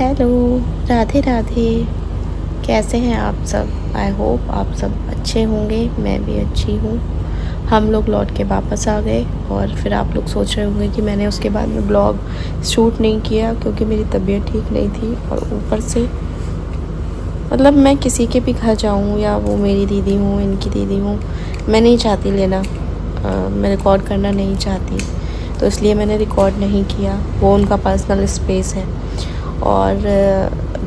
Hello, Radhe Radhe. कैसे हैं आप सब? आई होप आप सब अच्छे होंगे। मैं भी अच्छी हूँ। हम लोग लौट के वापस आ गए और फिर आप लोग सोच रहे होंगे कि मैंने उसके बाद में ब्लॉग शूट नहीं किया क्योंकि मेरी तबीयत ठीक नहीं थी। और ऊपर से मतलब मैं किसी के भी घर जाऊँ या वो मेरी दीदी हूँ, इनकी दीदी हूँ, मैं नहीं चाहती लेना, मैं रिकॉर्ड करना नहीं चाहती, तो इसलिए मैंने रिकॉर्ड नहीं किया। वो उनका पर्सनल स्पेस है। और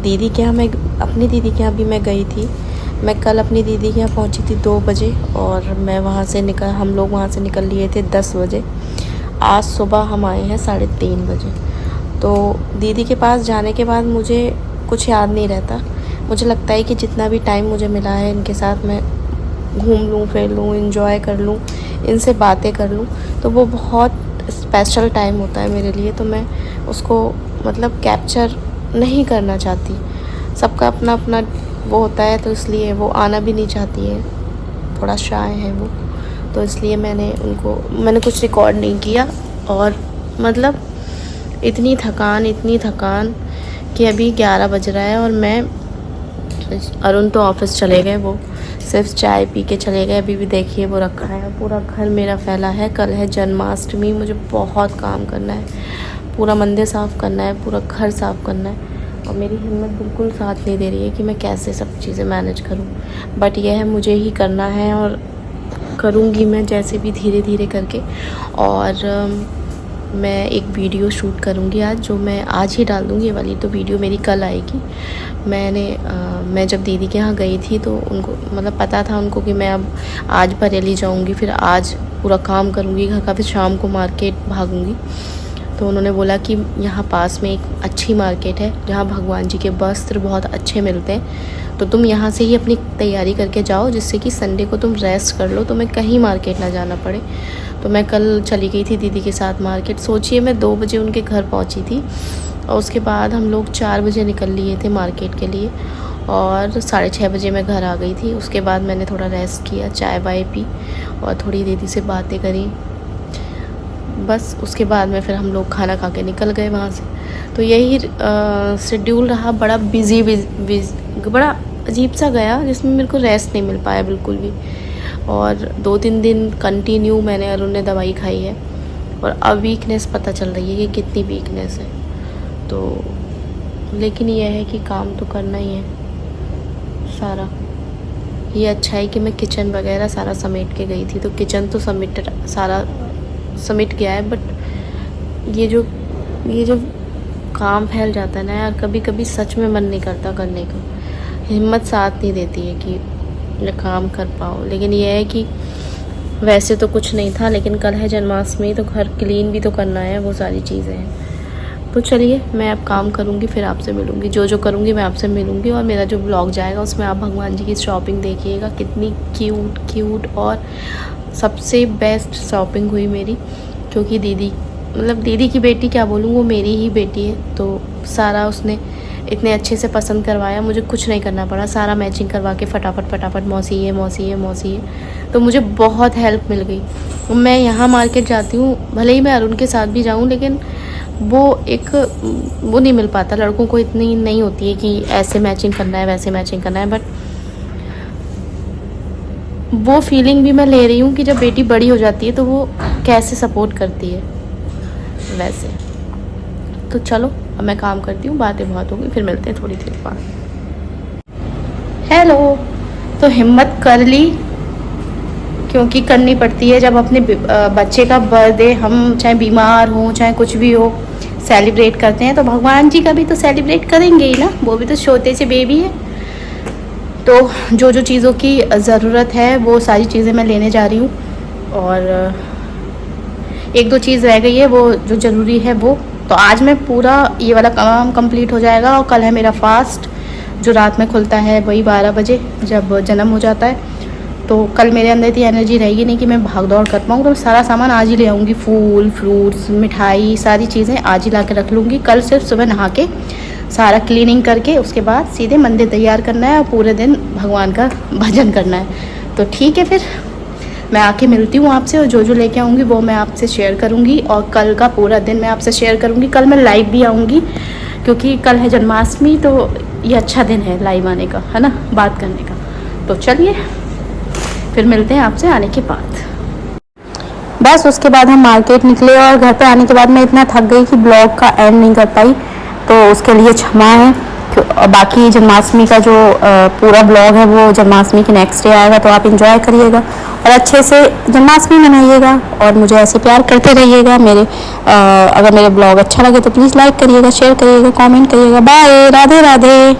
दीदी के यहाँ मैं अपनी दीदी के यहाँ भी मैं गई थी। मैं कल अपनी दीदी के यहाँ पहुँची थी 2 बजे और हम लोग वहाँ से निकल लिए थे 10 बजे। आज सुबह हम आए हैं 3:30 बजे। तो दीदी के पास जाने के बाद मुझे कुछ याद नहीं रहता। मुझे लगता है कि जितना भी टाइम मुझे मिला है इनके साथ मैं घूम लूँ, फिर लूँ, इंजॉय कर लूँ, इनसे बातें कर लूँ, तो वो बहुत स्पेशल टाइम होता है मेरे लिए। तो मैं उसको मतलब कैप्चर नहीं करना चाहती। सबका अपना अपना वो होता है, तो इसलिए वो आना भी नहीं चाहती है, थोड़ा शाय है वो, तो इसलिए मैंने कुछ रिकॉर्ड नहीं किया। और मतलब इतनी थकान कि अभी 11 बज रहा है और अरुण तो ऑफिस चले गए, वो सिर्फ चाय पी के चले गए। अभी भी देखिए वो रखा है, पूरा घर मेरा फैला है। कल है जन्माष्टमी, मुझे बहुत काम करना है, पूरा मंदिर साफ़ करना है, पूरा घर साफ़ करना है। और मेरी हिम्मत बिल्कुल साथ नहीं दे रही है कि मैं कैसे सब चीज़ें मैनेज करूं। बट यह है, मुझे ही करना है और करूंगी मैं जैसे भी धीरे धीरे करके। और मैं एक वीडियो शूट करूंगी आज, जो मैं आज ही डाल दूंगी। ये वाली तो वीडियो मेरी कल आएगी। मैं जब दीदी के यहाँ गई थी तो उनको मतलब पता था उनको कि मैं अब आज बरेली जाऊंगी, फिर आज पूरा काम करूंगी घर का, फिर शाम को मार्केट भागूंगी। तो उन्होंने बोला कि यहाँ पास में एक अच्छी मार्केट है जहाँ भगवान जी के वस्त्र बहुत अच्छे मिलते हैं, तो तुम यहाँ से ही अपनी तैयारी करके जाओ, जिससे कि संडे को तुम रेस्ट कर लो, तुम्हें कहीं मार्केट ना जाना पड़े। तो मैं कल चली गई थी दीदी के साथ मार्केट। सोचिए, मैं 2 बजे उनके घर पहुँची थी और उसके बाद हम लोग 4 बजे निकल लिए थे मार्केट के लिए और 6:30 बजे मैं घर आ गई थी। उसके बाद मैंने थोड़ा रेस्ट किया, चाय वाय पी और थोड़ी दीदी से बातें करी। बस उसके बाद में फिर हम लोग खाना खा के निकल गए वहाँ से। तो यही शेड्यूल रहा, बड़ा बड़ा अजीब सा गया, जिसमें मेरे को रेस्ट नहीं मिल पाया बिल्कुल भी। और 2-3 दिन कंटिन्यू मैंने अरुण ने दवाई खाई है और अब वीकनेस पता चल रही है कि कितनी वीकनेस है। तो लेकिन यह है कि काम तो करना ही है सारा। ये अच्छा है कि मैं किचन वगैरह सारा समेट के गई थी, तो किचन तो सारा समेट गया है। बट ये जो काम फैल जाता है ना यार, कभी कभी सच में मन नहीं करता करने का, हिम्मत साथ नहीं देती है कि मैं काम कर पाऊँ। लेकिन ये है कि वैसे तो कुछ नहीं था, लेकिन कल है जन्माष्टमी, तो घर क्लीन भी तो करना है, वो सारी चीज़ें हैं। तो चलिए, मैं अब काम करूँगी, फिर आपसे मिलूँगी। जो करूँगी मैं आपसे मिलूँगी। और मेरा जो ब्लॉग जाएगा उसमें आप भगवान जी की शॉपिंग देखिएगा, कितनी क्यूट और सबसे बेस्ट शॉपिंग हुई मेरी। क्योंकि दीदी की बेटी, क्या बोलूँ, वो मेरी ही बेटी है, तो सारा उसने इतने अच्छे से पसंद करवाया, मुझे कुछ नहीं करना पड़ा, सारा मैचिंग करवा के फटाफट मौसी ये। तो मुझे बहुत हेल्प मिल गई। मैं यहाँ मार्केट जाती हूँ, भले ही मैं अरुण के साथ भी जाऊँ, लेकिन वो नहीं मिल पाता, लड़कों को इतनी नहीं होती है कि ऐसे मैचिंग करना है, वैसे मैचिंग करना है। बट वो फीलिंग भी मैं ले रही हूँ कि जब बेटी बड़ी हो जाती है तो वो कैसे सपोर्ट करती है वैसे। तो चलो, अब मैं काम करती हूँ, बातें बहुत होगी, फिर मिलते हैं थोड़ी देर बाद। हेलो। तो हिम्मत कर ली, क्योंकि करनी पड़ती है जब अपने बच्चे का बर्थडे, हम चाहे बीमार हो चाहे कुछ भी हो, सेलिब्रेट करते हैं, तो भगवान जी का भी तो सेलिब्रेट करेंगे ही ना, वो भी तो छोटे से बेबी है। तो जो चीज़ों की ज़रूरत है वो सारी चीज़ें मैं लेने जा रही हूँ। और 1-2 चीज़ रह गई है, वो जो ज़रूरी है वो। तो आज मैं पूरा ये वाला काम कंप्लीट हो जाएगा। और कल है मेरा फास्ट, जो रात में खुलता है, वही 12 बजे जब जन्म हो जाता है। तो कल मेरे अंदर इतनी एनर्जी रहेगी नहीं कि मैं भाग दौड़ कर पाऊँ, तो मैं सारा सामान आज ही ले आऊँगी, फूल, फ्रूट्स, मिठाई, सारी चीज़ें आज ही ला के रख लूँगी। कल सिर्फ सुबह नहा के सारा क्लीनिंग करके उसके बाद सीधे मंदिर तैयार करना है और पूरे दिन भगवान का भजन करना है। तो ठीक है, फिर मैं आके मिलती हूँ आपसे, और जो लेके आऊँगी वो मैं आपसे शेयर करूँगी। और कल का पूरा दिन मैं आपसे शेयर करूँगी। कल मैं लाइव भी आऊँगी, क्योंकि कल है जन्माष्टमी, तो ये अच्छा दिन है लाइव आने का, है ना, बात करने का। तो चलिए फिर मिलते हैं आपसे आने के बाद। बस उसके बाद हम मार्केट निकले और घर पे आने के बाद मैं इतना थक गई कि ब्लॉग का एंड नहीं कर पाई, तो उसके लिए क्षमा है। बाकी जन्माष्टमी का जो पूरा ब्लॉग है वो जन्माष्टमी के नेक्स्ट डे आएगा, तो आप इंजॉय करिएगा और अच्छे से जन्माष्टमी मनाइएगा और मुझे ऐसे प्यार करते रहिएगा। अगर मेरे ब्लॉग अच्छा लगे तो प्लीज़ लाइक करिएगा, शेयर करिएगा, कमेंट करिएगा। बाय, राधे राधे।